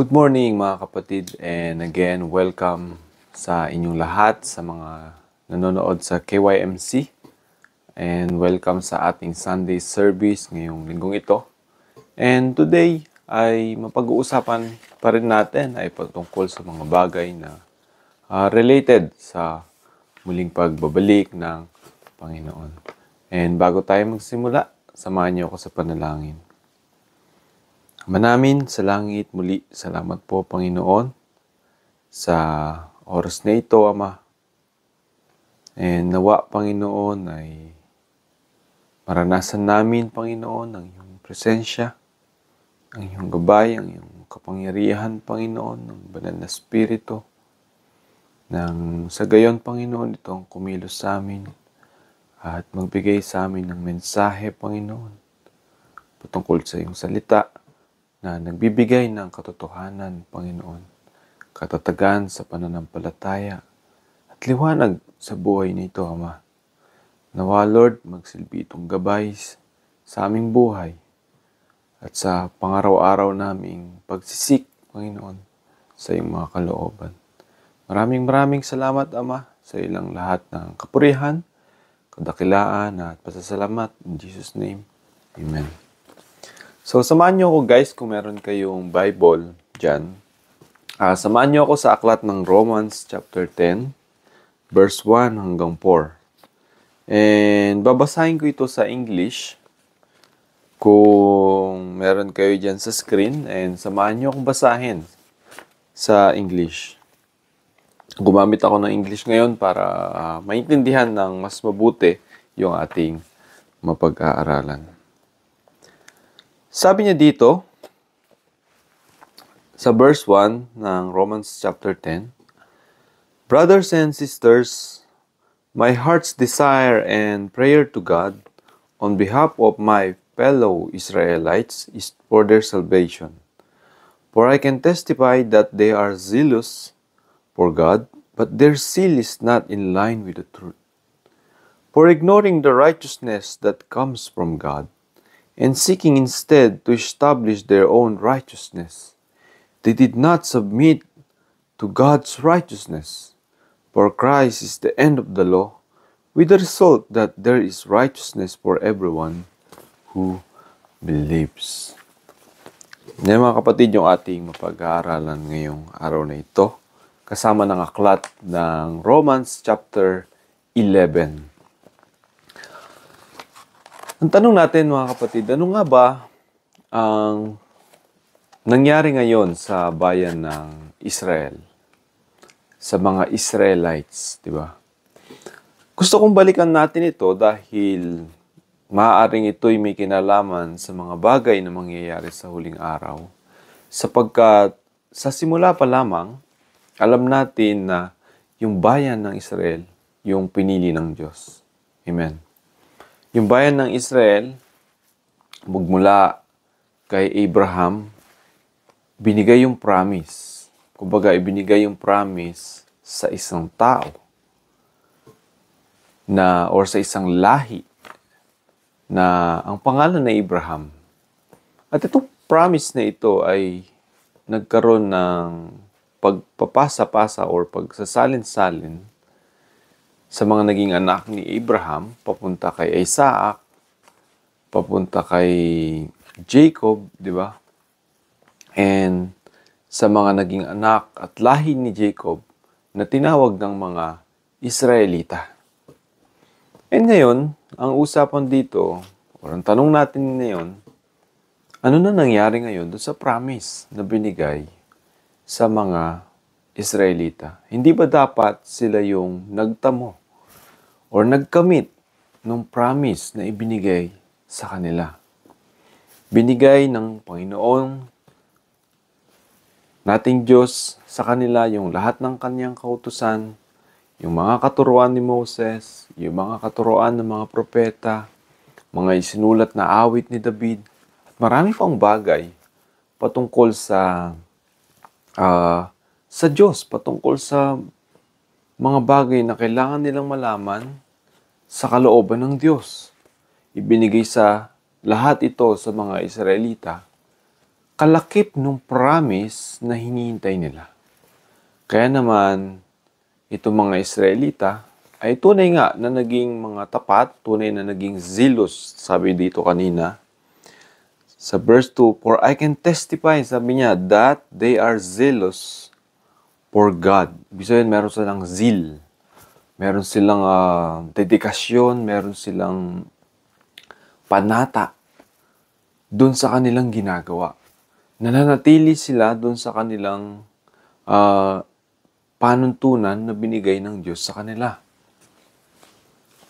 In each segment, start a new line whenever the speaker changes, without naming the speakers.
Good morning mga kapatid, and again, welcome sa inyong lahat sa mga nanonood sa KYMC, and welcome sa ating Sunday service ngayong linggong ito. And today ay mapag-uusapan pa rin natin ay patungkol sa mga bagay na related sa muling pagbabalik ng Panginoon. And bago tayo magsimula, samahan niyo ako sa panalangin. Ama namin sa langit, muli salamat po Panginoon sa oras na ito, Ama. And nawa Panginoon ay maranasan namin Panginoon ang iyong presensya, ang iyong gabay, ang iyong kapangyarihan Panginoon, ng banal na Espiritu. Nang sa gayon Panginoon itong kumilos sa amin at magbigay sa amin ng mensahe Panginoon patungkol sa iyong salita, na nagbibigay ng katotohanan, Panginoon, katatagan sa pananampalataya at liwanag sa buhay nito, Ama. Nawa, Lord, magsilbi itong gabay sa aming buhay at sa pangaraw-araw naming pagsisik, Panginoon, sa iyong mga kalooban. Maraming salamat, Ama, sa ilang lahat ng kapurihan, kadakilaan at pasasalamat. In Jesus' name, Amen. So, samahan niyo ako guys kung meron kayong Bible dyan. Samahan niyo ako sa aklat ng Romans chapter 10, verse 1 hanggang 4. And babasahin ko ito sa English kung meron kayo dyan sa screen. And samahan niyo akong basahin sa English. Gumamit ako ng English ngayon para maintindihan ng mas mabuti yung ating mapag-aaralan. Sabi niya dito, sa verse 1 ng Romans chapter 10, Brothers and sisters, my heart's desire and prayer to God on behalf of my fellow Israelites is for their salvation. For I can testify that they are zealous for God, but their zeal is not in line with the truth. For ignoring the righteousness that comes from God, and seeking instead to establish their own righteousness, they did not submit to God's righteousness. For Christ is the end of the law, with the result that there is righteousness for everyone who believes. Yan mga kapatid, yung ating mapag-aaralan ngayong araw na ito, kasama ng aklat ng Romans chapter 11. Ang tanong natin mga kapatid, ano nga ba ang nangyari ngayon sa bayan ng Israel? Sa mga Israelites, di ba? Gusto kong balikan natin ito dahil maaaring ito'y may kinalaman sa mga bagay na mangyayari sa huling araw. Sapagkat sa simula pa lamang, alam natin na yung bayan ng Israel, yung pinili ng Diyos. Amen. Yung bayan ng Israel, magmula kay Abraham, binigay yung promise. Kumbaga, ibinigay yung promise sa isang tao na, or sa isang lahi na ang pangalan na Abraham. At itong promise na ito ay nagkaroon ng pagpapasa-pasa or pagsasalin-salin sa mga naging anak ni Abraham, papunta kay Isaac, papunta kay Jacob, di ba? And sa mga naging anak at lahi ni Jacob na tinawag ng mga Israelita. And ngayon, ang usapan dito, o ang tanong natin ngayon, ano na nangyari ngayon doon sa promise na binigay sa mga Israelita? Hindi ba dapat sila yung nagtamo or nagkamit ng promise na ibinigay sa kanila? Binigay ng Panginoon nating Diyos sa kanila yung lahat ng kanyang kautusan, yung mga katuruan ni Moses, yung mga katuruan ng mga propeta, mga isinulat na awit ni David, at marami pang bagay patungkol sa Diyos, patungkol sa mga bagay na kailangan nilang malaman sa kalooban ng Diyos. Ibinigay sa lahat ito sa mga Israelita kalakip nung promise na hinihintay nila. Kaya naman, itong mga Israelita ay tunay nga na naging mga tapat, tunay na naging zealous, sabi dito kanina. Sa verse 2, "For I can testify," sabi niya, "that they are zealous for God." Ibig sabihin, meron silang zeal. Meron silang dedikasyon, meron silang panata dun sa kanilang ginagawa. Nananatili sila dun sa kanilang panuntunan na binigay ng Diyos sa kanila.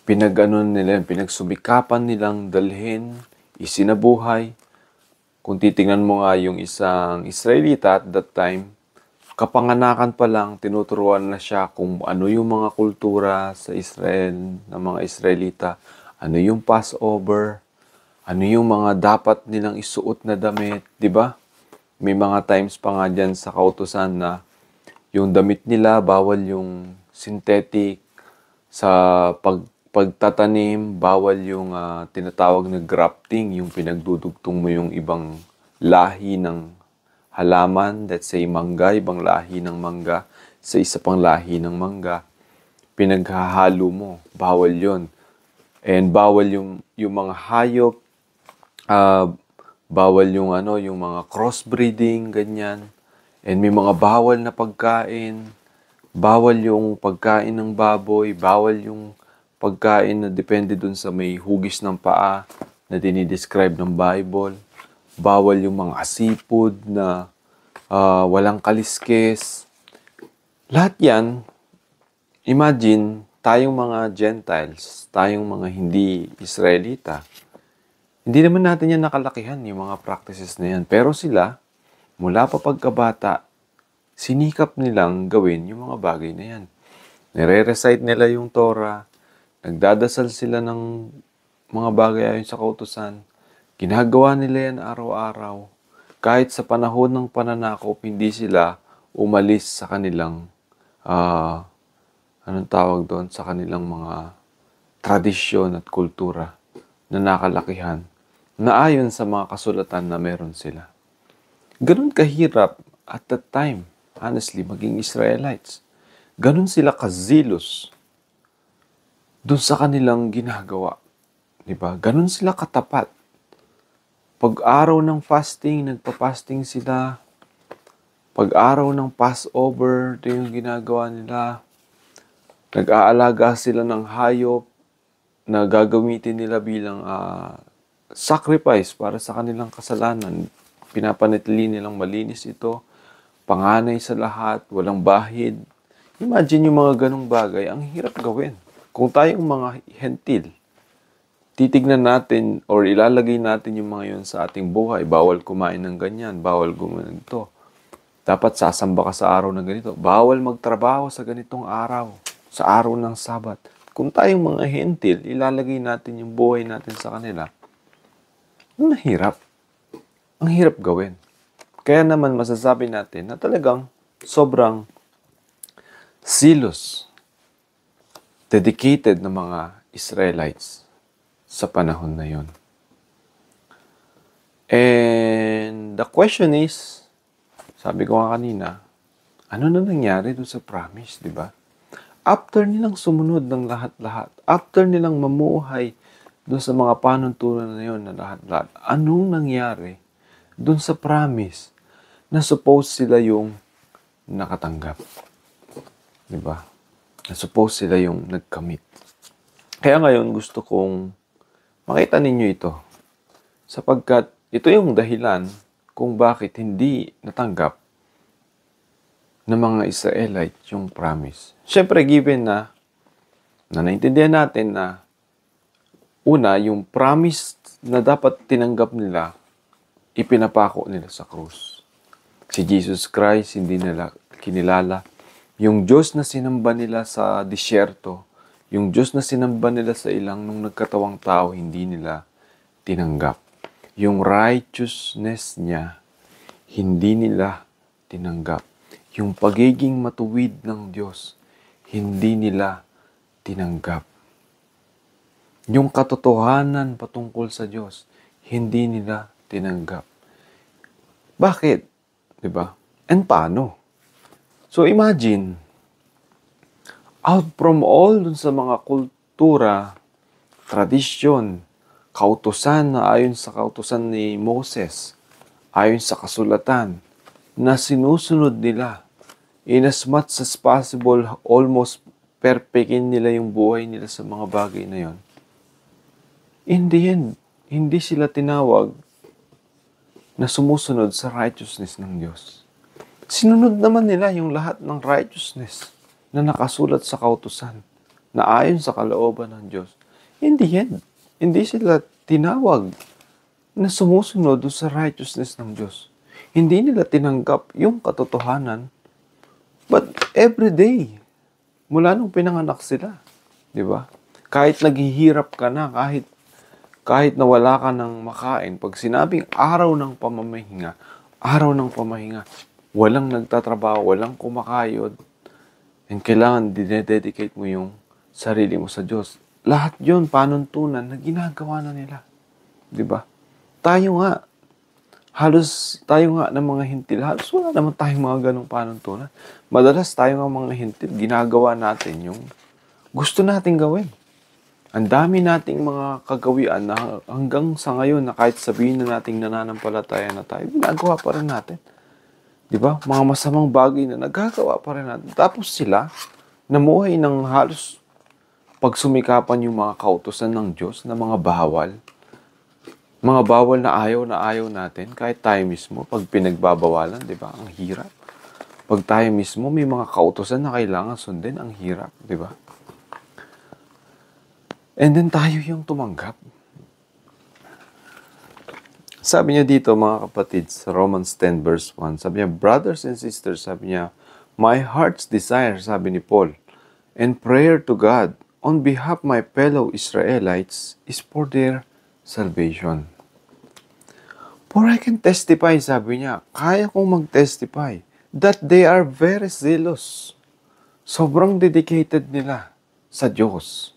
Pinagsumikapan nilang dalhin, isinabuhay. Kung titingnan mo nga yung isang Israelita at that time, kapanganakan pa lang, tinuturuan na siya kung ano yung mga kultura sa Israel ng mga Israelita, ano yung Passover, ano yung mga dapat nilang isuot na damit, di ba? May mga times pa nga dyan sa kautusan na yung damit nila, bawal yung synthetic, sa pagtatanim, bawal yung tinatawag na grafting, yung pinagdudugtong mo yung ibang lahi ng halaman, let's say mangga, ibang lahi ng mangga, sa isa pang lahi ng mangga, pinaghahalo mo, bawal yon. And bawal yung mga hayop, bawal yung yung mga crossbreeding, ganyan. And may mga bawal na pagkain, bawal yung pagkain ng baboy, bawal yung pagkain na depende dun sa may hugis ng paa na dinidescribe ng Bible. Bawal yung mga seafood na walang kaliskes. Lahat yan, imagine, tayong mga Gentiles, tayong mga hindi Israelita, hindi naman natin yan nakalakihan, yung mga practices na yan. Pero sila, mula pa pagkabata, sinikap nilang gawin yung mga bagay na yan. Nire-recite nila yung Torah, nagdadasal sila ng mga bagay ayon sa kautusan, ginagawa nila yan araw-araw. Kahit sa panahon ng pananakop, hindi sila umalis sa kanilang, sa kanilang mga tradisyon at kultura na nakalakihan, na ayon sa mga kasulatan na meron sila. Ganun kahirap at that time, honestly, maging Israelites. Ganun sila kazilos dun sa kanilang ginagawa. Diba? Ganun sila katapat. Pag-araw ng fasting, nagpa-fasting sila. Pag-araw ng Passover, ito yung ginagawa nila. Nag-aalaga sila ng hayop na gagamitin nila bilang sacrifice para sa kanilang kasalanan. Pinapanatili nilang malinis ito. Panganay sa lahat, walang bahid. Imagine yung mga ganong bagay, ang hirap gawin. Kung tayong mga hentil, titignan natin or ilalagay natin yung mga yun sa ating buhay. Bawal kumain ng ganyan, bawal gumawa ito. Dapat sasamba ka sa araw na ganito. Bawal magtrabaho sa ganitong araw, sa araw ng Sabat. Kung tayong mga hentil, ilalagay natin yung buhay natin sa kanila. Ang hirap. Ang hirap gawin. Kaya naman masasabi natin na talagang sobrang zealous, dedicated na mga Israelites sa panahon na yon. And the question is, sabi ko nga kanina, ano na nangyari doon sa promise, di ba? After nilang sumunod ng lahat-lahat, after nilang mamuhay doon sa mga panuntunan na yon na lahat-lahat, anong nangyari doon sa promise na suppose sila yung nakatanggap? Di ba? Na suppose sila yung nagkamit. Kaya ngayon gusto kong makita ninyo ito. Sapagkat ito yung dahilan kung bakit hindi natanggap ng mga Israelite yung promise. Siyempre, given na naintindihan natin na una, yung promise na dapat tinanggap nila, ipinapako nila sa krus. Si Jesus Christ, hindi nila kinilala. Yung Diyos na sinamba nila sa disyerto, yung Diyos na sinamba nila sa ilang nung nagkatawang tao, hindi nila tinanggap. Yung righteousness niya, hindi nila tinanggap. Yung pagiging matuwid ng Diyos, hindi nila tinanggap. Yung katotohanan patungkol sa Diyos, hindi nila tinanggap. Bakit? 'Di ba? And paano? So imagine, out from all dun sa mga kultura, tradisyon, kautusan na ayon sa kautusan ni Moses, ayon sa kasulatan, na sinusunod nila, in as much as possible, almost perfectin nila yung buhay nila sa mga bagay na yon. In the end, hindi sila tinawag na sumusunod sa righteousness ng Diyos. Sinunod naman nila yung lahat ng righteousness na nakasulat sa kautusan, na ayon sa kalooban ng Diyos. In the end, hindi sila tinawag na sumusunod sa righteousness ng Diyos. Hindi nila tinanggap yung katotohanan. But every day, mula nung pinanganak sila, di ba? Kahit naghihirap ka na, kahit na wala ka ng makain, pag sinabing araw ng pamamahinga, walang nagtatrabaho, walang kumakayod, and kailangan dinededicate mo yung sarili mo sa Diyos. Lahat yun, panuntunan na ginagawa na nila. Di ba? Tayo nga ng mga hintil, halos wala naman tayong mga ganong panuntunan. Madalas tayo nga mga hintil, ginagawa natin yung gusto nating gawin. Ang dami nating mga kagawian na hanggang sa ngayon na kahit sabihin na nating nananampalataya na tayo, ginagawa pa rin natin. Di ba? Mga masamang bagay na nagagawa pa rin natin. Tapos sila, namuhay ng halos pagsumikapan yung mga kautusan ng Diyos na mga bawal. Mga bawal na ayaw natin, kahit tayo mismo, pag pinagbabawalan, di ba? Ang hirap. Pag tayo mismo, may mga kautusan na kailangan sundin, ang hirap, di ba? And then tayo yung tumanggap. Sabi niya dito, mga kapatid, sa Romans 10 verse 1, sabi niya, brothers and sisters, sabi niya, my heart's desire, sabi ni Paul, and prayer to God on behalf of my fellow Israelites is for their salvation. For I can testify, sabi niya, kaya kong mag-testify that they are very zealous. Sobrang dedicated nila sa Diyos.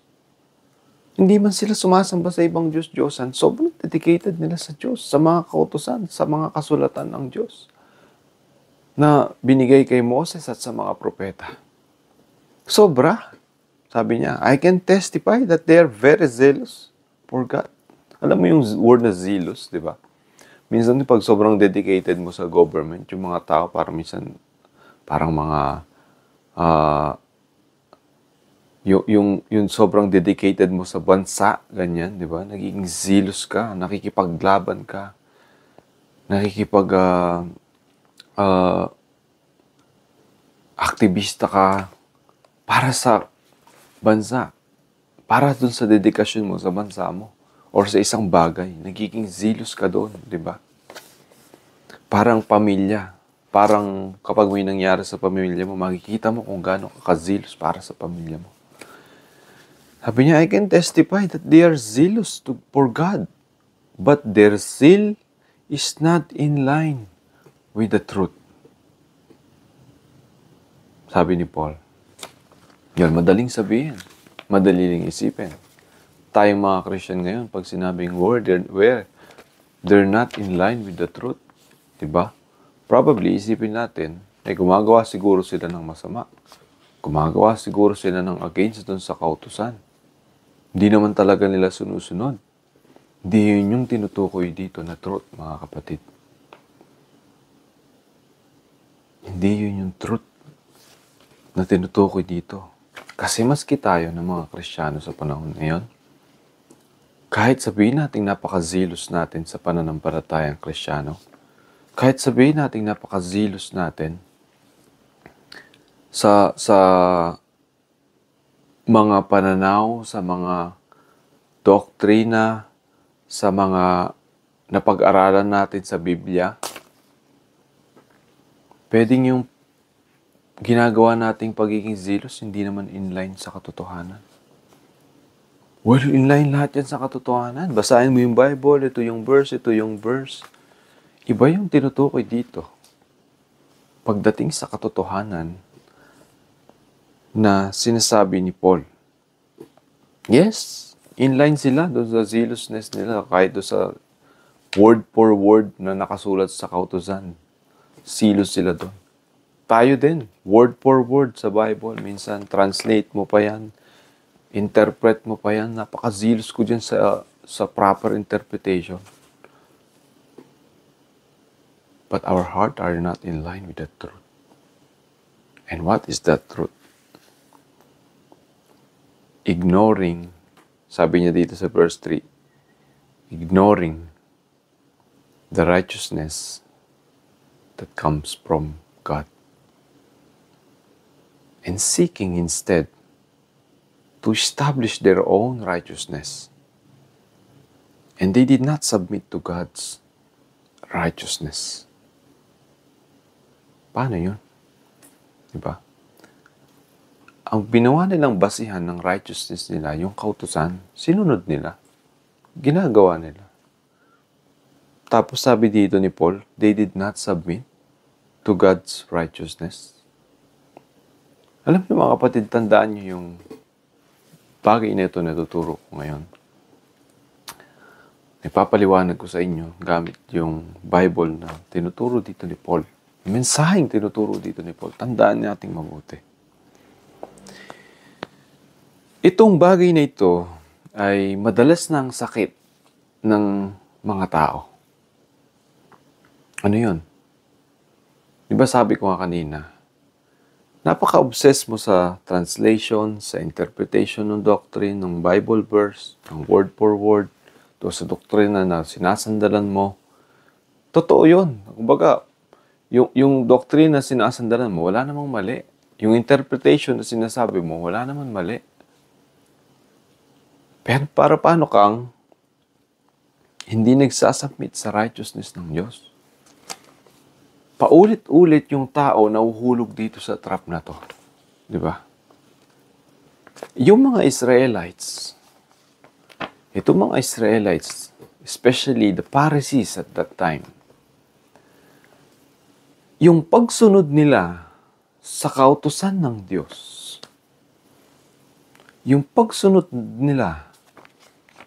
Hindi man sila sumasamba sa ibang Diyos-Diyosan, sobrang dedicated nila sa Diyos, sa mga kautusan, sa mga kasulatan ng Diyos na binigay kay Moses at sa mga propeta. Sobra. Sabi niya, I can testify that they are very zealous for God. Alam mo yung word na zealous, di ba? Minsan pag sobrang dedicated mo sa government, yung mga tao parang minsan, parang mga yung sobrang dedicated mo sa bansa, ganyan, di ba? Nagiging zealous ka, nakikipaglaban ka, aktivista ka para sa bansa, para dun sa dedikasyon mo sa bansa mo, or sa isang bagay, nagiging zealous ka doon, di ba? Parang pamilya, parang kapag may nangyari sa pamilya mo, makikita mo kung gaano ka zealous para sa pamilya mo. Sabi niya, I can testify that they are zealous for God, but their zeal is not in line with the truth. Sabi ni Paul. Yun, madaling sabihin, madaling isipin. Tayong mga Christian ngayon, pag sinabing where they're not in line with the truth, diba? Probably, isipin natin, gumagawa siguro sila ng masama. Gumagawa siguro sila ng against dun sa kautusan. Hindi naman talaga nila sinusunod. Hindi yun yung tinutukoy dito na truth, mga kapatid. Hindi yun yung truth na tinutukoy dito. Kasi maski tayo ng mga Kristiyano sa panahon ngayon, kahit sabihin natin napaka-zealous natin sa pananampalatayang Kristiyano, kahit sabihin natin napaka-zealous natin sa mga pananaw, sa mga doktrina, sa mga napag-aralan natin sa Biblia, pwedeng yung ginagawa nating pagiging zealous hindi naman inline sa katotohanan. Well, inline lahat yan sa katotohanan. Basahin mo yung Bible, ito yung verse. Iba yung tinutukoy dito. Pagdating sa katotohanan na sinasabi ni Paul. Yes, inline sila doon sa zealousness nila, kahit doon sa word for word na nakasulat sa kautusan. Silos sila doon. Tayo din, word for word sa Bible. Minsan, translate mo pa yan. Interpret mo pa yan. Napaka-zealous ko dyan sa proper interpretation. But our heart are not in line with the truth. And what is that truth? Ignoring, sabi niya dito sa verse 3, ignoring the righteousness that comes from God. And seeking instead to establish their own righteousness. And they did not submit to God's righteousness. Paano yun? Diba? Ang binawa nilang basihan ng righteousness nila, yung kautusan, sinunod nila. Ginagawa nila. Tapos sabi dito ni Paul, they did not submit to God's righteousness. Alam niyo mga kapatid, tandaan niyo yung bagay na ito na tuturo ko ngayon. Ipapaliwanag ko sa inyo gamit yung Bible na tinuturo dito ni Paul. Mensaheng tinuturo dito ni Paul. Tandaan nating mabuti. Itong bagay na ito ay madalas ng sakit ng mga tao. Ano yun? Di ba sabi ko nga kanina, napaka-obsess mo sa translation, sa interpretation ng doctrine, ng Bible verse, ng word for word, to sa doktrina na sinasandalan mo. Totoo yun. Kumbaga, yung doctrine na sinasandalan mo, wala namang mali. Yung interpretation na sinasabi mo, wala namang mali. Pero paano kang hindi nagsasubmit sa righteousness ng Diyos? Paulit-ulit yung tao na uhulog dito sa trap na to. Di ba? Yung mga Israelites, especially the Pharisees at that time, yung pagsunod nila sa kautusan ng Diyos, yung pagsunod nila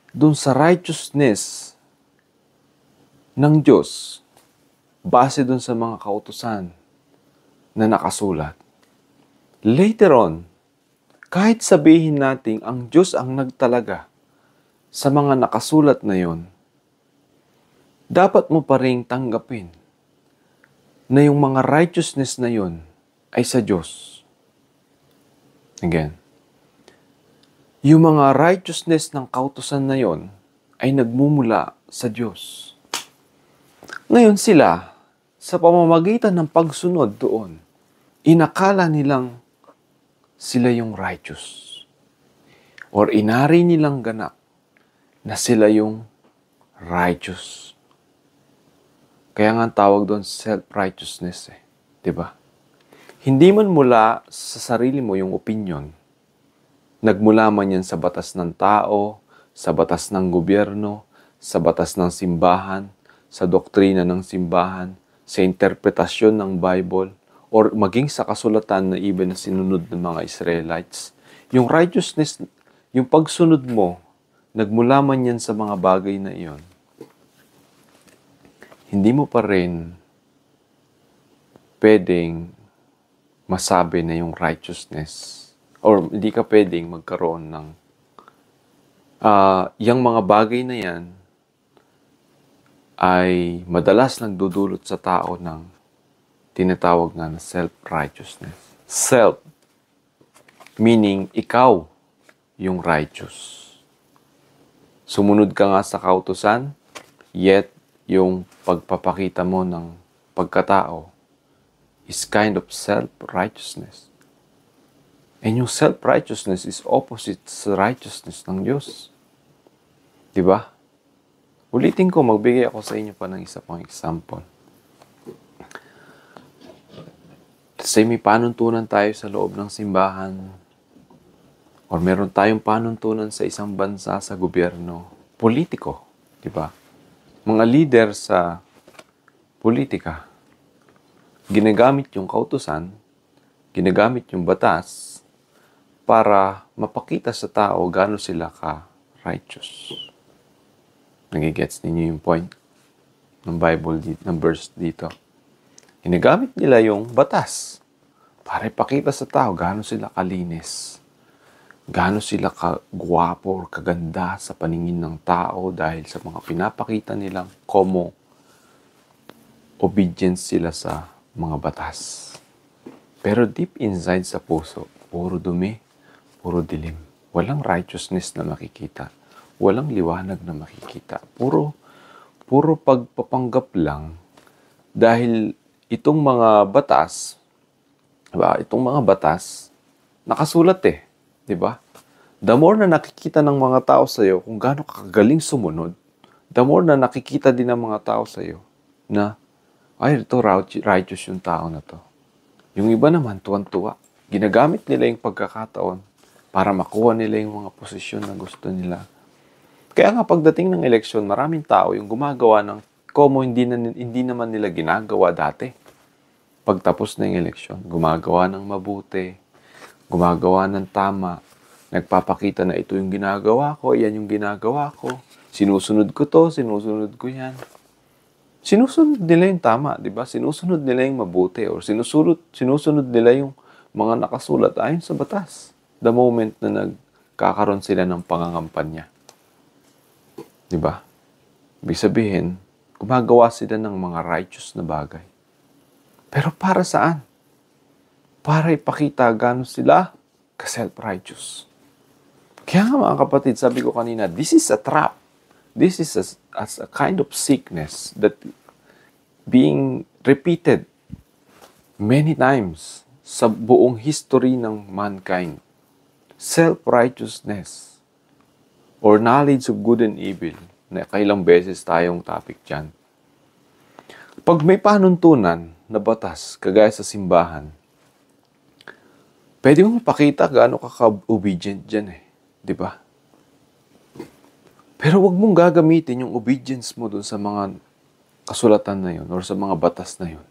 dun sa righteousness ng Diyos, base dun sa mga kautusan na nakasulat. Later on, kahit sabihin natin ang Diyos ang nagtalaga sa mga nakasulat na yon, dapat mo pa rin tanggapin na yung mga righteousness na yon ay sa Diyos. Again, yung mga righteousness ng kautusan na yon ay nagmumula sa Diyos. Ngayon sila, sa pamamagitan ng pagsunod doon, inakala nilang sila yung righteous. Or inari nilang ganap na sila yung righteous. Kaya nga tawag doon self-righteousness eh. 'Di ba? Hindi man mula sa sarili mo yung opinion. Nagmula man yan sa batas ng tao, sa batas ng gobyerno, sa batas ng simbahan, sa doktrina ng simbahan, sa interpretasyon ng Bible, or maging sa kasulatan na even na sinunod ng mga Israelites. Yung righteousness, yung pagsunod mo, nagmula man yan sa mga bagay na iyon, hindi mo pa rin pwedeng masabi na yung righteousness, or hindi ka pwedeng magkaroon ng yung mga bagay na yan ay madalas nagdudulot sa tao ng tinatawag nga na self-righteousness. Self, meaning ikaw yung righteous. Sumunod ka nga sa kautusan, yet yung pagpapakita mo ng pagkatao is kind of self-righteousness. And yung self-righteousness is opposite sa righteousness ng Diyos. Diba? Ulitin ko, magbigay ako sa inyo pa ng isa pang example. Say may panuntunan tayo sa loob ng simbahan, or meron tayong panuntunan sa isang bansa, sa gobyerno, politiko, diba? Mga leader sa politika, ginagamit yung kautusan, ginagamit yung batas, para mapakita sa tao gaano sila ka-righteous. Nagigets ninyo yung point? ng Bible, ng verse dito. Ginagamit nila yung batas para ipakita sa tao gaano sila kalinis, gaano sila kagwapo or kaganda sa paningin ng tao dahil sa mga pinapakita nilang obedience sila sa mga batas. Pero deep inside sa puso, puro dumi, puro dilim. Walang righteousness na makikita. Walang liwanag na makikita. Puro pagpapanggap lang dahil itong mga batas, diba? Itong mga batas, nakasulat di ba? The more na nakikita ng mga tao sa iyo kung gaano kagaling sumunod, the more na nakikita din ng mga tao sa iyo na, ay, ito righteous yung tao na to. Yung iba naman, tuwan-tuwa. Ginagamit nila yung pagkakataon para makuha nila yung mga posisyon na gusto nila. Kaya nga pagdating ng eleksyon, maraming tao yung gumagawa ng hindi naman nila ginagawa dati. Pagtapos ng eleksyon, gumagawa ng mabuti, gumagawa ng tama, nagpapakita na ito yung ginagawa ko, yan yung ginagawa ko, sinusunod ko to, sinusunod ko yan. Sinusunod nila yung tama, di ba? Sinusunod nila yung mabuti or sinusunod nila yung mga nakasulat ayon sa batas. The moment na nagkakaroon sila ng pangangampanya. Di ba? Ibig sabihin, gumagawa sila ng mga righteous na bagay. Pero para saan? Para ipakita gano'n sila ka-self-righteous. Kaya nga mga kapatid, sabi ko kanina, this is a trap. This is a kind of sickness that being repeated many times sa buong history ng mankind. Self-righteousness or knowledge of good and evil na kailang beses tayong topic dyan. Pag may panuntunan na batas, kagaya sa simbahan, pwede mong pakita gaano ka-obedient dyan di ba? Pero wag mong gagamitin yung obedience mo dun sa mga kasulatan na yun or sa mga batas na yun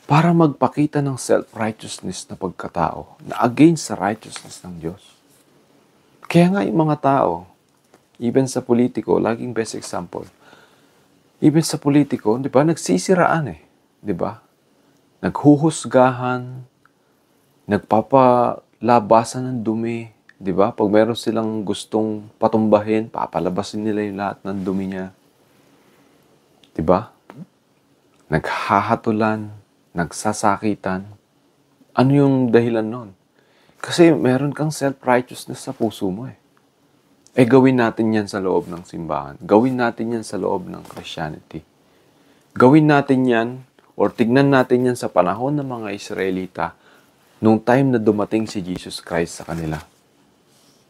para magpakita ng self-righteousness na pagkatao na against sa righteousness ng Diyos. Kaya nga yung mga tao, even sa politiko, laging best example, even sa politiko, di ba, nagsisiraan di ba? Naghuhusgahan, nagpapalabasan ng dumi, di ba? Pag meron silang gustong patumbahin, papalabasin nila yung lahat ng dumi niya. Di ba? Naghahatulan, nagsasakitan. Ano yung dahilan nun? Kasi meron kang self-righteousness sa puso mo gawin natin yan sa loob ng simbahan. Gawin natin yan sa loob ng Christianity. Gawin natin yan or tignan natin yan sa panahon ng mga Israelita nung time na dumating si Jesus Christ sa kanila.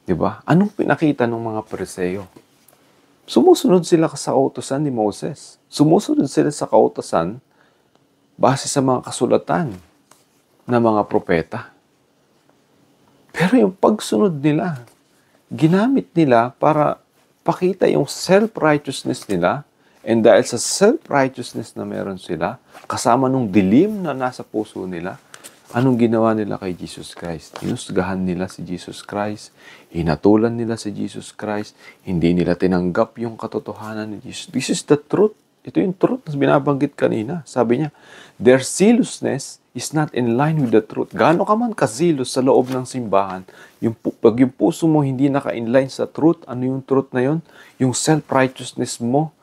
Diba? Anong pinakita ng mga Pariseo? Sumusunod sila sa kautusan ni Moses. Sumusunod sila sa kautusan base sa mga kasulatan ng mga propeta. Pero yung pagsunod nila, ginamit nila para pakita yung self-righteousness nila. And dahil sa self-righteousness na meron sila, kasama nung dilim na nasa puso nila, anong ginawa nila kay Jesus Christ? Hinusgahan nila si Jesus Christ, hinatulan nila si Jesus Christ, hindi nila tinanggap yung katotohanan ni Jesus. This is the truth. Ito yung truth na binabanggit kanina. Sabi niya, their zealousness is not in line with the truth. Gaano ka man kazilos sa loob ng simbahan, pag yung puso mo hindi naka-inline sa truth, ano yung truth na yun? Yung self-righteousness mo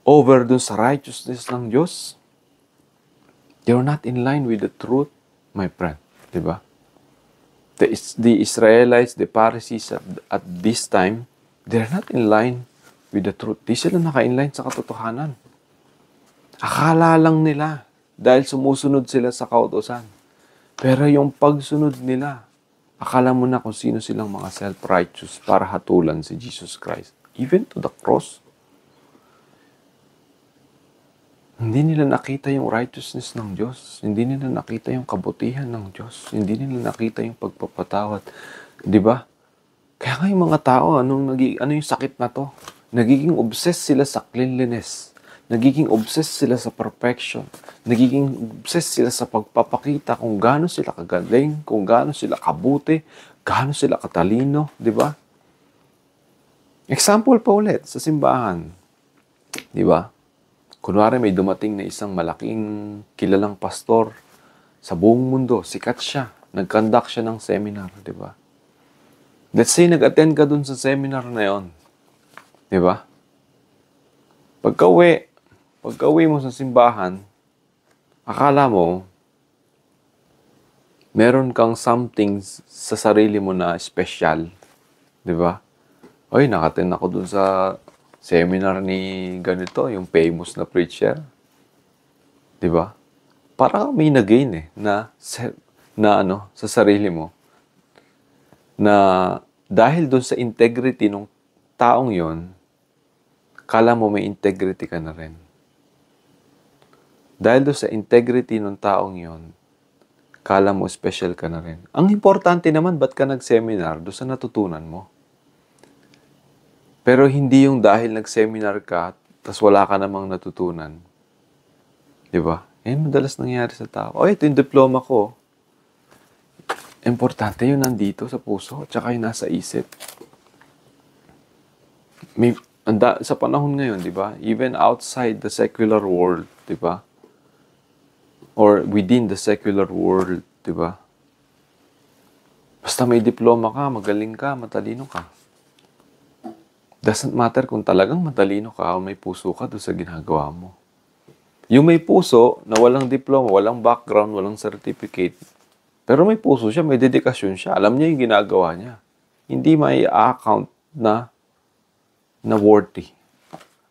over dun sa righteousness ng Diyos, they're not in line with the truth, my friend. Diba? The Israelites, the Pharisees at this time, they're not in line with the truth. Di sila naka-inline sa katotohanan. Akala lang nila dahil sumusunod sila sa kautusan. Pero yung pagsunod nila, akala mo na kung sino silang mga self-righteous para hatulan si Jesus Christ. Even to the cross. Hindi nila nakita yung righteousness ng Diyos. Hindi nila nakita yung kabutihan ng Diyos. Hindi nila nakita yung pagpapatawad. Di ba? Kaya nga yung mga tao, ano yung sakit na to? Nagiging obsessed sila sa cleanliness. Nagiging obsessed sila sa perfection. Nagiging obsessed sila sa pagpapakita kung gaano sila kagaling, kung gaano sila kabuti, gaano sila katalino. Di ba? Example pa ulit sa simbahan. Di ba? Kunwari may dumating na isang malaking kilalang pastor sa buong mundo. Sikat siya. Nag-conduct siya ng seminar. Di ba? Let's say nag-attend ka dun sa seminar na yon. Di ba? Pagka-uwi mo sa simbahan, akala mo, meron kang something sa sarili mo na special. Di ba? Oy, nakaten ako dun sa seminar ni ganito, yung famous na preacher. Di ba? Parang may na-gain sa sarili mo. Na dahil dun sa integrity ng taong yon, kala mo may integrity ka na rin. Dahil dun sa integrity ng taong yon, kala mo special ka na rin. Ang importante naman, ba't ka nag-seminar? Doon sa natutunan mo. Pero hindi yung dahil nag-seminar ka, tas wala ka namang natutunan. Di ba? Yan madalas nangyari sa tao. O, ito yung diploma ko. Importante yun nandito sa puso, tsaka yung nasa isip. Sa panahon ngayon, di ba? Even outside the secular world, di ba? Or within the secular world, di ba? Basta may diploma ka, magaling ka, matalino ka. Doesn't matter kung talagang matalino ka o may puso ka doon sa ginagawa mo. Yung may puso na walang diploma, walang background, walang certificate, pero may puso siya, may dedikasyon siya, alam niya yung ginagawa niya. Hindi may account na worthy.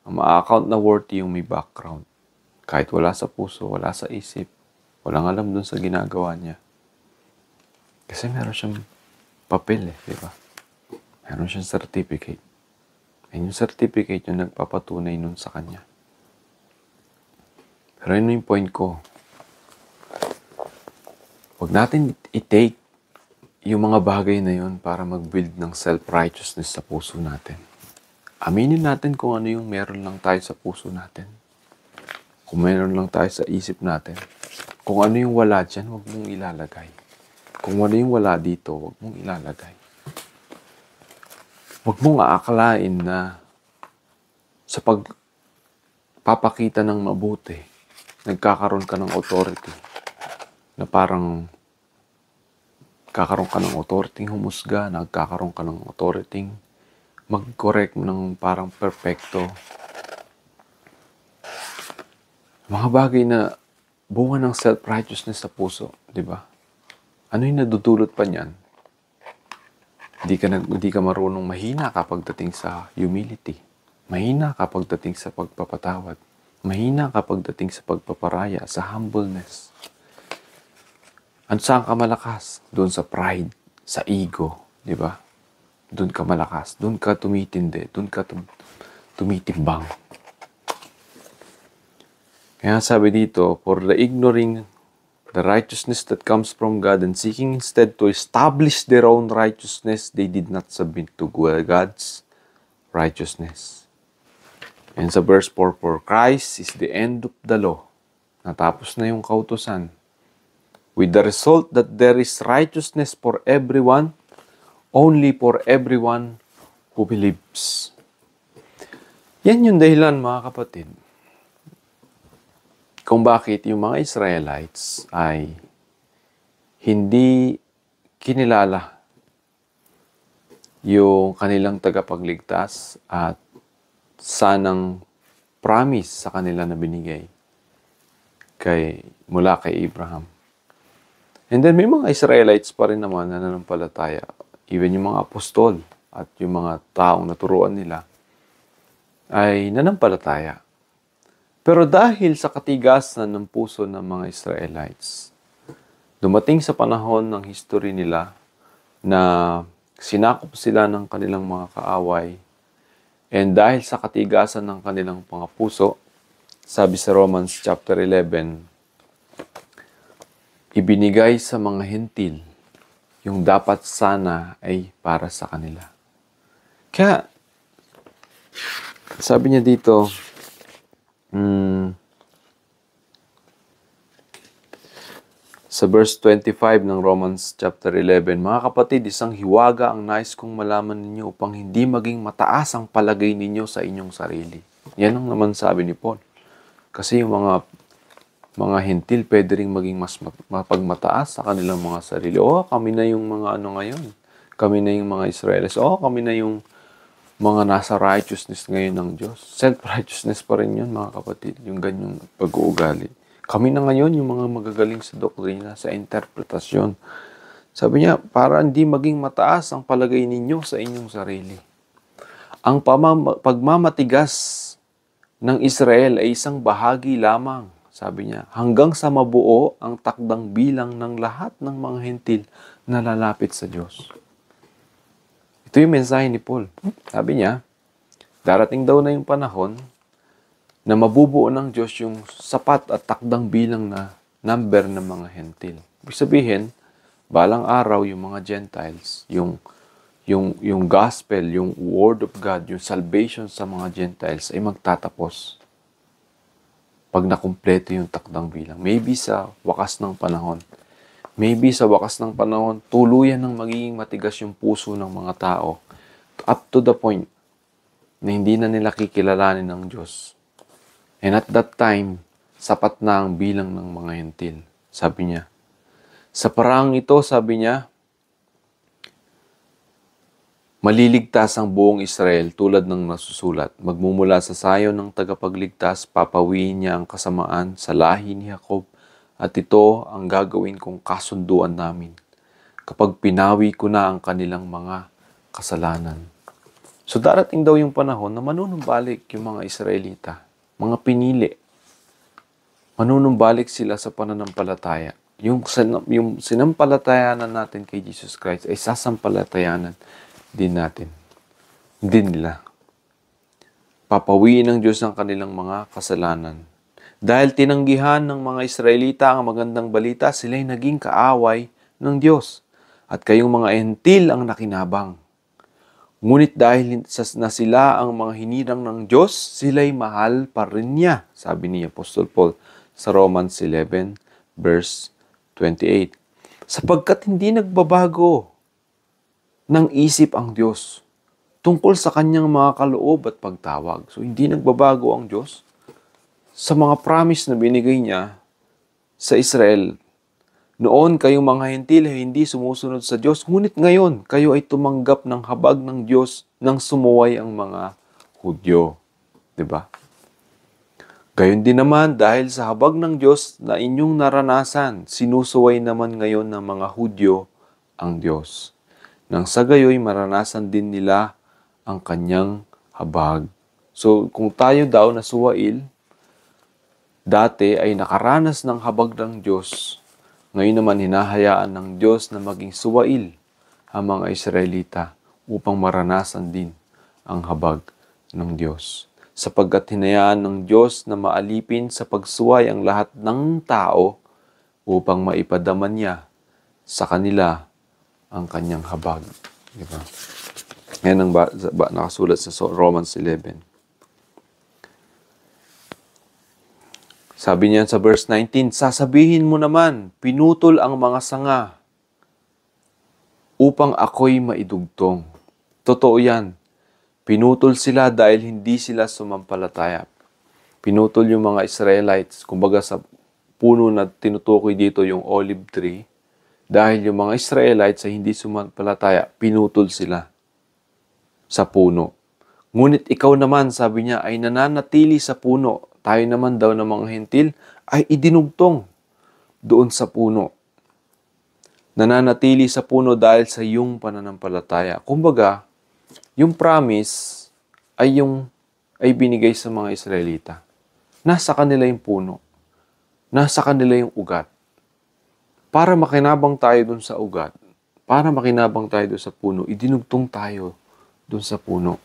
Ang ma-account na worthy yung may background. Kahit wala sa puso, wala sa isip, walang alam dun sa ginagawa niya. Kasi meron siyang papel di ba? Meron siyang certificate. And yung certificate yung nagpapatunay nun sa kanya. Pero yun yung point ko. Huwag natin i-take yung mga bagay na yun para mag-build ng self-righteousness sa puso natin. Aminin natin kung ano yung meron lang tayo sa puso natin. Kung meron lang tayo sa isip natin. Kung ano yung wala dyan, huwag mong ilalagay. Kung ano yung wala dito, huwag mong ilalagay. Huwag mong aakalain na sa pagpapakita ng mabuti, nagkakaroon ka ng authority. Na parang kakaroon ka ng authority humusga, nagkakaroon ka ng authority mag-correct ng parang perfecto. Mga bagay na bunga ng self-righteousness sa puso, di ba? Ano yung nadudulot pa niyan? Hindi ka marunong mahina kapag dating sa humility. Mahina kapag dating sa pagpapatawad. Mahina kapag dating sa pagpaparaya, sa humbleness. At saan ka malakas? Doon sa pride, sa ego, di ba? Doon ka malakas, doon ka tumitindi, doon ka tumitimbang. Kaya sabi dito, for the ignoring the righteousness that comes from God and seeking instead to establish their own righteousness, they did not submit to God's righteousness. And sa verse 4, for Christ is the end of the law. Natapos na yung kautusan. With the result that there is righteousness for everyone, only for everyone who believes. Yan yung dahilan, mga kapatid, kung bakit yung mga Israelites ay hindi kinilala yung kanilang tagapagligtas at sanang promise sa kanila na binigay mula kay Abraham. And then may mga Israelites pa rin naman na nanampalataya. Even yung mga apostol at yung mga taong naturuan nila ay nanampalataya. Pero dahil sa katigasan ng puso ng mga Israelites, dumating sa panahon ng history nila na sinakop sila ng kanilang mga kaaway. And dahil sa katigasan ng kanilang mga puso, sabi sa Romans chapter 11, ibinigay sa mga hentil yung dapat sana ay para sa kanila. Kaya, sabi niya dito, sa verse 25 ng Romans chapter 11, mga kapatid, isang hiwaga ang nais kong malaman ninyo upang hindi maging mataas ang palagay ninyo sa inyong sarili. Yan ang naman sabi ni Paul. Kasi yung mga hentil pwede rin maging mas mapagmataas sa kanilang mga sarili. Kami na yung mga ano ngayon. Kami na yung mga Israelis. Kami na yung mga nasa righteousness ngayon ng Diyos. Self-righteousness pa rin yun, mga kapatid. Yung ganyang pag-uugali. Kami na ngayon yung mga magagaling sa doktrina, sa interpretasyon. Sabi niya, para hindi maging mataas ang palagay ninyo sa inyong sarili. Ang pagmamatigas ng Israel ay isang bahagi lamang, sabi niya, hanggang sa mabuo ang takdang bilang ng lahat ng mga hentil na lalapit sa Diyos. Ito yung mensahe ni Paul. Sabi niya, darating daw na yung panahon na mabubuo ng Diyos yung sapat at takdang bilang na number ng mga hentil. Ibig sabihin, balang araw yung mga Gentiles, yung gospel, yung word of God, yung salvation sa mga Gentiles ay magtatapos pag nakumpleto yung takdang bilang. Maybe sa wakas ng panahon. Maybe sa wakas ng panahon, tuluyan ng magiging matigas yung puso ng mga tao up to the point na hindi na nila kikilalanin ng Diyos. And at that time, sapat na ang bilang ng mga hentil. Sabi niya, sa paraang ito, sabi niya, maliligtas ang buong Israel tulad ng nasusulat. Magmumula sa sayo ng tagapagligtas, papawiin niya ang kasamaan sa lahi ni Jacob. At ito ang gagawin kong kasunduan namin kapag pinawi ko na ang kanilang mga kasalanan. So darating daw yung panahon na manunumbalik yung mga Israelita, mga pinili. Manunumbalik sila sa pananampalataya. Yung sinampalatayanan natin kay Jesus Christ ay sasampalatayanan din natin. Din nila. Papawiin ng Diyos ang kanilang mga kasalanan. Dahil tinanggihan ng mga Israelita ang magandang balita, sila'y naging kaaway ng Diyos. At kayong mga hentil ang nakinabang. Ngunit dahil na sila ang mga hinirang ng Diyos, sila'y mahal pa rin niya, sabi ni Apostol Paul sa Romans 11, verse 28. Sapagkat hindi nagbabago ng isip ang Diyos tungkol sa kanyang mga kaloob at pagtawag. So, hindi nagbabago ang Diyos sa mga promise na binigay niya sa Israel. Noon kayong mga hentil ay hindi sumusunod sa Diyos, ngunit ngayon kayo ay tumanggap ng habag ng Diyos nang sumuway ang mga Hudyo. Diba? Gayon din naman dahil sa habag ng Diyos na inyong naranasan, sinusuway naman ngayon ng mga Hudyo ang Diyos. Nang sa gayoy maranasan din nila ang kanyang habag. So kung tayo daw na suwail, dati ay nakaranas ng habag ng Diyos, ngayon naman hinahayaan ng Diyos na maging suwail ang mga Israelita upang maranasan din ang habag ng Diyos. Sapagkat hinayaan ng Diyos na maalipin sa pagsuway ang lahat ng tao upang maipadaman niya sa kanila ang kanyang habag. Diba? Yan ang nakasulat sa Romans 11. Sabi niya sa verse 19, sasabihin mo naman, pinutol ang mga sanga upang ako'y maidugtong. Totoo yan. Pinutol sila dahil hindi sila sumampalataya. Pinutol yung mga Israelites, kumbaga sa puno na tinutukoy dito yung olive tree, dahil yung mga Israelites ay hindi sumampalataya, pinutol sila sa puno. Ngunit ikaw naman, sabi niya, ay nananatili sa puno. Tayo naman daw ng mga hentil ay idinugtong doon sa puno. Nananatili sa puno dahil sa iyong pananampalataya. Kumbaga, yung promise ay binigay sa mga Israelita. Nasa kanila yung puno. Nasa kanila yung ugat. Para makinabang tayo dun sa ugat, para makinabang tayo dun sa puno, idinugtong tayo dun sa puno.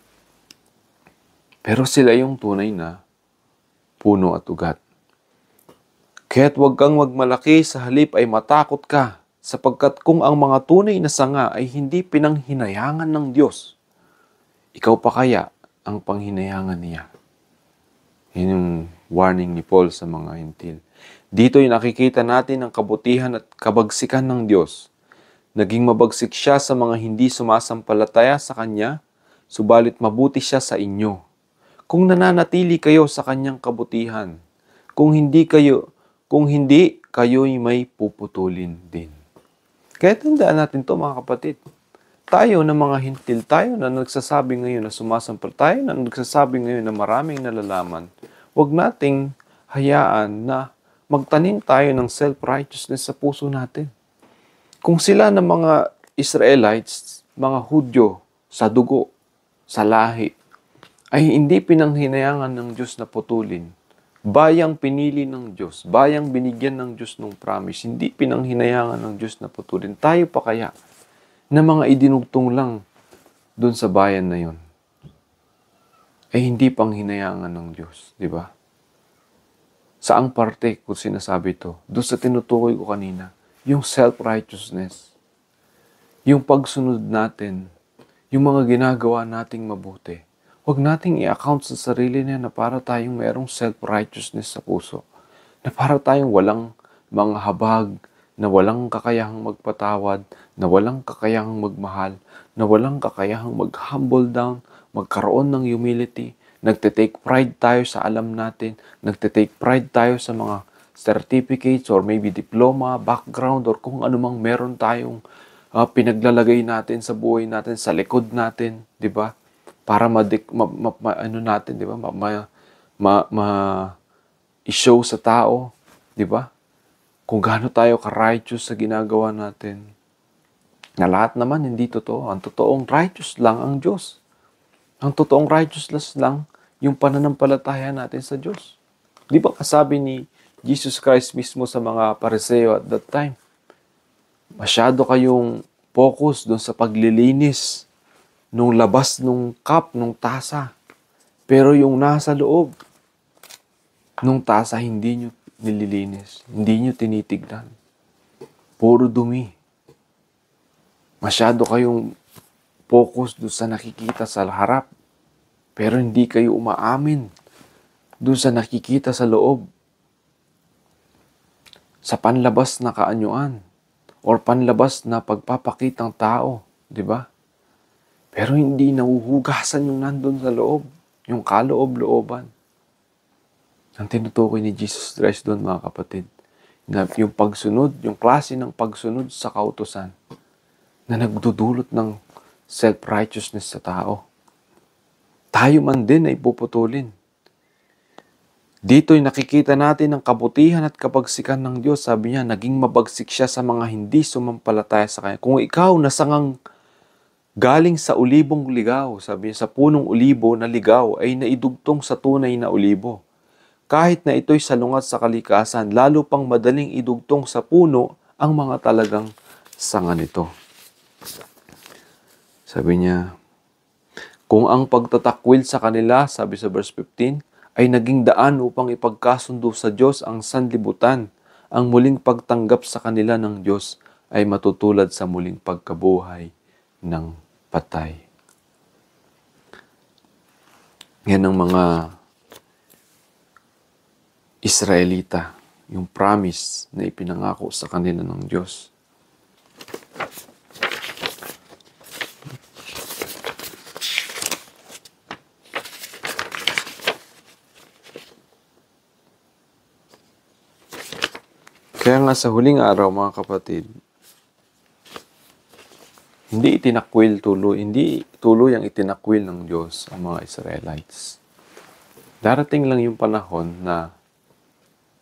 Pero sila yung tunay na puno at ugat. Kaya't huwag kang magmalaki, sa halip ay matakot ka, sapagkat kung ang mga tunay na sanga ay hindi pinanghinayangan ng Diyos, ikaw pa kaya ang panghinayangan niya? Yun yung warning ni Paul sa mga hentil. Dito ay nakikita natin ang kabutihan at kabagsikan ng Diyos. Naging mabagsik siya sa mga hindi sumasampalataya sa Kanya, subalit mabuti siya sa inyo. kung nananatili kayo sa kanyang kabutihan, kung hindi kayo'y may puputulin din. Kaya tandaan natin to mga kapatid. Tayo na mga hintil, tayo na nagsasabi ngayon na sumasampalataya, tayo na nagsasabi ngayon na maraming nalalaman, huwag nating hayaan na magtanim tayo ng self-righteousness sa puso natin. Kung sila na mga Israelites, mga Hudyo, sa dugo, sa lahi, ay hindi pinanghinayangan ng Diyos na putulin, bayang pinili ng Diyos, bayang binigyan ng Diyos ng promise, hindi pinanghinayangan ng Diyos na putulin. Tayo pa kaya na mga idinugtong lang doon sa bayan na yon ay hindi panghinayangan ng Diyos, di ba? Saang parte kung sinasabi ito? Doon sa tinutukoy ko kanina, yung self-righteousness, yung pagsunod natin, yung mga ginagawa nating mabuti. Huwag nating i-account sa sarili na para tayong merong self-righteousness sa puso. Na para tayong walang mga habag, na walang kakayahang magpatawad, na walang kakayahang magmahal, na walang kakayahang mag-humble down, magkaroon ng humility, nagte-take pride tayo sa alam natin, nagte-take pride tayo sa mga certificates or maybe diploma, background, or kung anumang meron tayong pinaglalagay natin sa buhay natin, sa likod natin, di ba? Para natin, di ba? I-show sa tao, di ba? Kung gaano tayo ka-righteous sa ginagawa natin. Na lahat naman hindi totoo. Ang totoong righteous lang ang Diyos. Ang totoong righteousness lang yung pananampalataya natin sa Diyos. Di ba kasabi ni Jesus Christ mismo sa mga Pariseo at that time? Masyado kayong focus doon sa paglilinis nung labas nung cup, nung tasa. Pero yung nasa loob, nung tasa, hindi nyo nililinis. Hindi nyo tinitignan. Puro dumi. Masyado kayong focus doon sa nakikita sa harap. Pero hindi kayo umaamin doon sa nakikita sa loob. Sa panlabas na kaanyuan. Or panlabas na pagpapakitang tao. Di ba? Pero hindi nahuhugasan yung nandun sa loob. Yung kaloob-looban. Ang tinutukoy ni Jesus Christ doon mga kapatid. Na yung pagsunod, yung klase ng pagsunod sa kautusan. Na nagdudulot ng self-righteousness sa tao. Tayo man din ay puputulin. Dito'y nakikita natin ang kabutihan at kapagsikan ng Diyos. Sabi niya, naging mabagsik siya sa mga hindi sumampalataya sa Kanya. Kung ikaw nasangang galing sa ulibong ligaw, sabi niya, sa punong ulibo na ligaw ay naidugtong sa tunay na ulibo. Kahit na ito'y salungat sa kalikasan, lalo pang madaling idugtong sa puno ang mga talagang sanga nito. Sabi niya, kung ang pagtatakwil sa kanila, sabi sa verse 15, ay naging daan upang ipagkasundo sa Diyos ang sanlibutan, ang muling pagtanggap sa kanila ng Diyos ay matutulad sa muling pagkabuhay ng patay. Yan ang mga Israelita, yung promise na ipinangako sa kanila ng Diyos. Kaya nga sa huling araw, mga kapatid, hindi tuloy ang itinakwil ng Diyos ang mga Israelites. Darating lang yung panahon na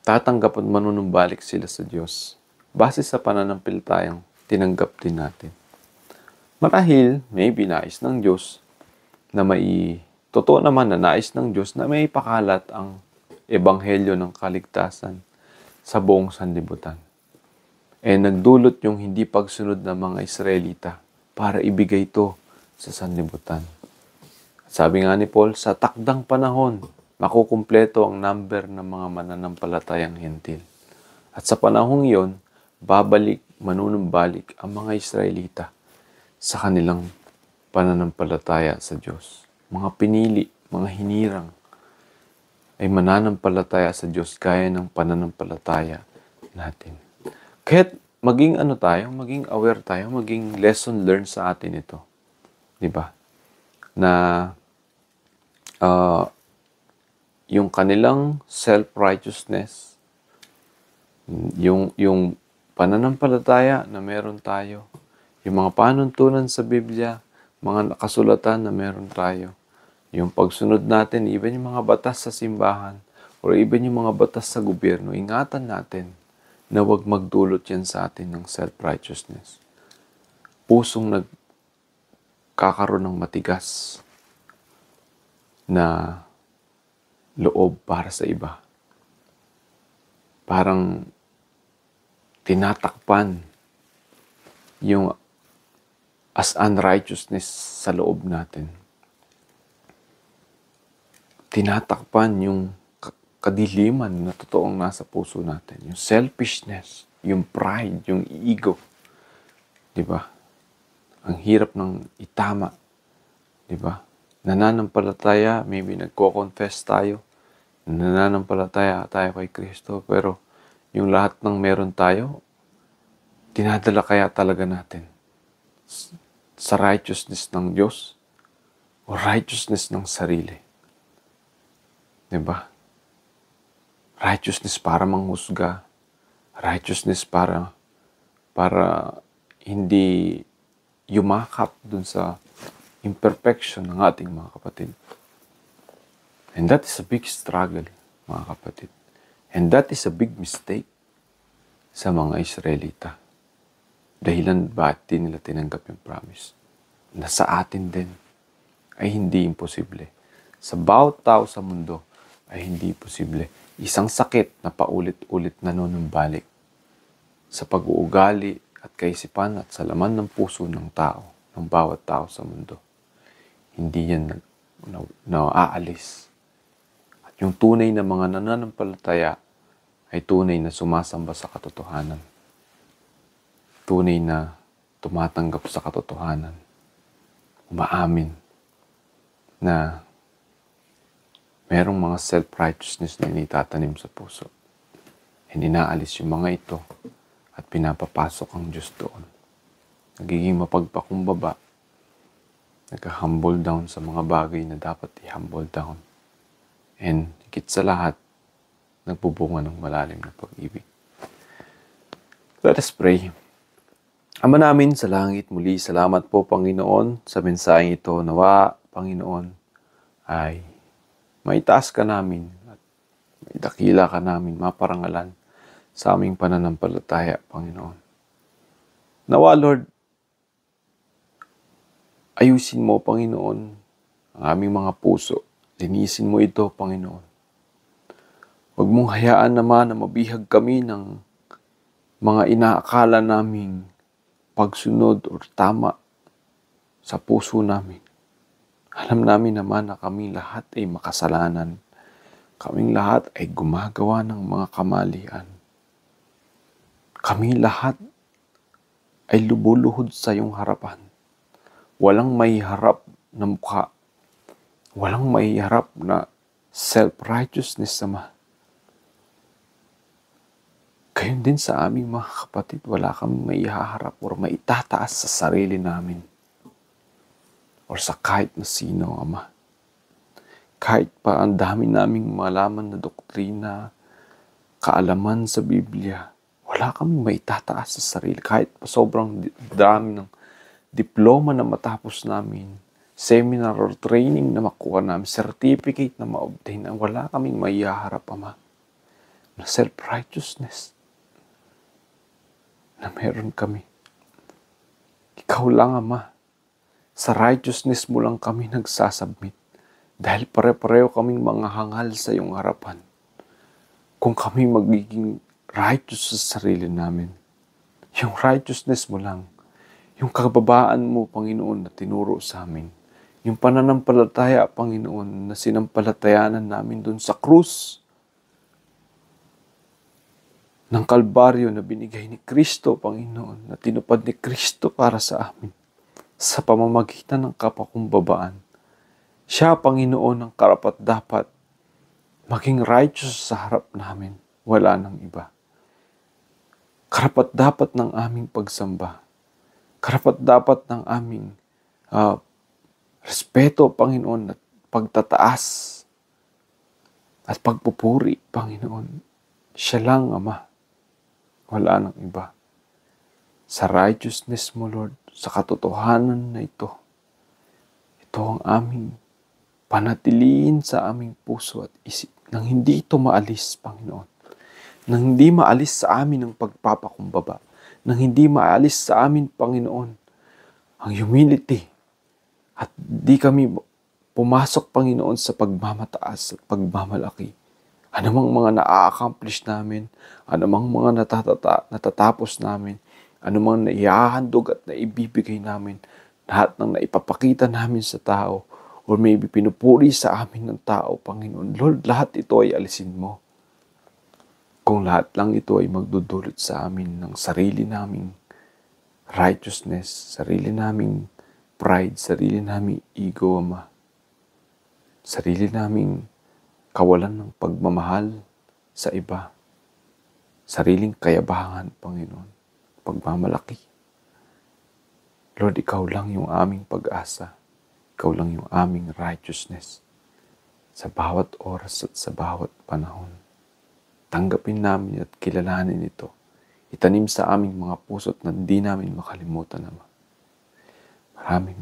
tatanggap at manunumbalik sila sa Diyos base sa pananampalatayang tinanggap din natin. Marahil, maybe nais ng Diyos na totoo naman na nais ng Diyos na may pakalat ang ebanghelyo ng kaligtasan sa buong sanlibutan. Nagdulot yung hindi pagsunod ng mga Israelita para ibigay ito sa sanlibutan. Sabi nga ni Paul, sa takdang panahon, makukumpleto ang number ng mga mananampalatayang hentil. At sa panahong iyon, manunumbalik ang mga Israelita sa kanilang pananampalataya sa Diyos. Mga pinili, mga hinirang, ay mananampalataya sa Diyos gaya ng pananampalataya natin. Kahit maging maging aware tayo, maging lesson learned sa atin ito. 'Di ba? Na yung kanilang self-righteousness, yung pananampalataya na meron tayo, yung mga panuntunan sa Biblia, mga nakasulatan na meron tayo, yung pagsunod natin, even yung mga batas sa simbahan, or even yung mga batas sa gobyerno, ingatan natin na huwag magdulot yan sa atin ng self-righteousness. Pusong nagkakaroon ng matigas na loob para sa iba. Parang tinatakpan yung as unrighteousness sa loob natin. Tinatakpan yung kadiliman na totoong nasa puso natin. Yung selfishness, yung pride, yung ego. Diba? Ang hirap ng itama. Diba? Nananampalataya, maybe nagko-confess tayo. Nananampalataya tayo kay Kristo. Pero yung lahat ng meron tayo, tinadala kaya talaga natin sa righteousness ng Diyos o righteousness ng sarili. Diba? Righteousness para manghusga. Righteousness para hindi yumakap dun sa imperfection ng ating mga kapatid. And that is a big struggle, mga kapatid. And that is a big mistake sa mga Israelita. Dahilan bakit di nila tinanggap yung promise. Na sa atin din ay hindi imposible. Sa bawat tao sa mundo ay hindi posible. Isang sakit na paulit-ulit nanunumbalik sa pag-uugali at kaisipan at sa laman ng puso ng tao, ng bawat tao sa mundo. Hindi yan naaalis. At yung tunay na mga nananampalataya ay tunay na sumasamba sa katotohanan. Tunay na tumatanggap sa katotohanan. Umaamin na merong mga self-righteousness na initatanim sa puso. And inaalis yung mga ito at pinapapasok ang Diyos doon. Nagiging mapagpakumbaba. Nagka-humble down sa mga bagay na dapat i-humble down. And higit sa lahat, nagbubunga ng malalim na pag-ibig. Let us pray. Ama namin sa langit, muli salamat po Panginoon sa mensaheng ito. Nawa, Panginoon, ay maitaas ka namin at may dakila ka namin, maparangalan sa aming pananampalataya, Panginoon. Nawa, Lord, ayusin mo, Panginoon, ang aming mga puso. Linisin mo ito, Panginoon. Huwag mong hayaan naman na mabihag kami ng mga inaakala naming pagsunod o tama sa puso namin. Alam namin naman na kami lahat ay makasalanan. Kaming lahat ay gumagawa ng mga kamalian. Kami lahat ay lubuluhod sa iyong harapan. Walang maiharap na mukha. Walang maiharap na self-righteousness sama. Gayon din sa aming mga kapatid, wala kaming maihaharap o maitataas sa sarili namin. O sa kahit na sino, Ama. Kahit pa ang dami naming malaman na doktrina, kaalaman sa Biblia, wala kaming maitataas sa sarili. Kahit pa sobrang dami ng diploma na matapos namin, seminar or training na makuha namin, certificate na ma-obtain, wala kaming maihaharap, Ama, na self-righteousness na meron kami. Ikaw lang, Ama. Sa righteousness mo lang kami nagsasubmit. Dahil pare-pareho kaming mga hangal sa iyong harapan. Kung kami magiging righteous sa sarili namin, yung righteousness mo lang, yung kababaan mo, Panginoon, na tinuro sa amin, yung pananampalataya, Panginoon, na sinampalatayanan namin doon sa krus ng Kalbaryo na binigay ni Kristo, Panginoon, na tinupad ni Kristo para sa amin sa pamamagitan ng kapakumbabaan. Siya, Panginoon, ang karapat-dapat maging righteous sa harap namin. Wala nang iba. Karapat-dapat ng aming pagsamba. Karapat-dapat ng aming respeto, Panginoon, at pagtataas at pagpupuri, Panginoon. Siya lang, Ama. Wala nang iba. Sa righteousness mo, Lord, sa katotohanan na ito ang aming panatilihin sa aming puso at isip nang hindi ito maalis, Panginoon. Nang hindi maalis sa amin ang pagpapakumbaba. Nang hindi maalis sa amin, Panginoon, ang humility. At di kami pumasok, Panginoon, sa pagmamataas at pagmamalaki. Anumang mga na-accomplish namin, anumang mga natatapos namin, anumang naihahandog at naibibigay namin, lahat ng naipapakita namin sa tao, or maybe pinupuri sa amin ng tao, Panginoon. Lord, lahat ito ay alisin mo. Kung lahat lang ito ay magdudulot sa amin ng sarili naming righteousness, sarili naming pride, sarili naming ego, Ama. Sarili naming kawalan ng pagmamahal sa iba. Sariling kayabangan, Panginoon. Pagmamalaki. Lord, ikaw lang yung aming pag-asa. Ikaw lang yung aming righteousness. Sa bawat oras at sa bawat panahon. Tanggapin namin at kilalanin ito. Itanim sa aming mga puso at hindi namin makalimutan, Ama.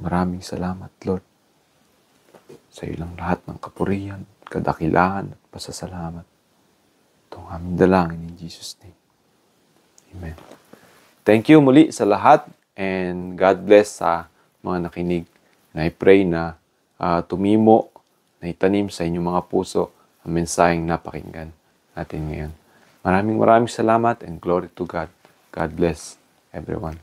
Maraming salamat, Lord. Sa iyo lang lahat ng kapurihan, kadakilaan at pasasalamat. Itong aming dalangin in Jesus' name. Amen. Thank you muli sa lahat and God bless sa mga nakinig. And I pray na tumimo, na itanim sa inyong mga puso ang mensaheng napakinggan natin ngayon. Maraming salamat and glory to God. God bless everyone.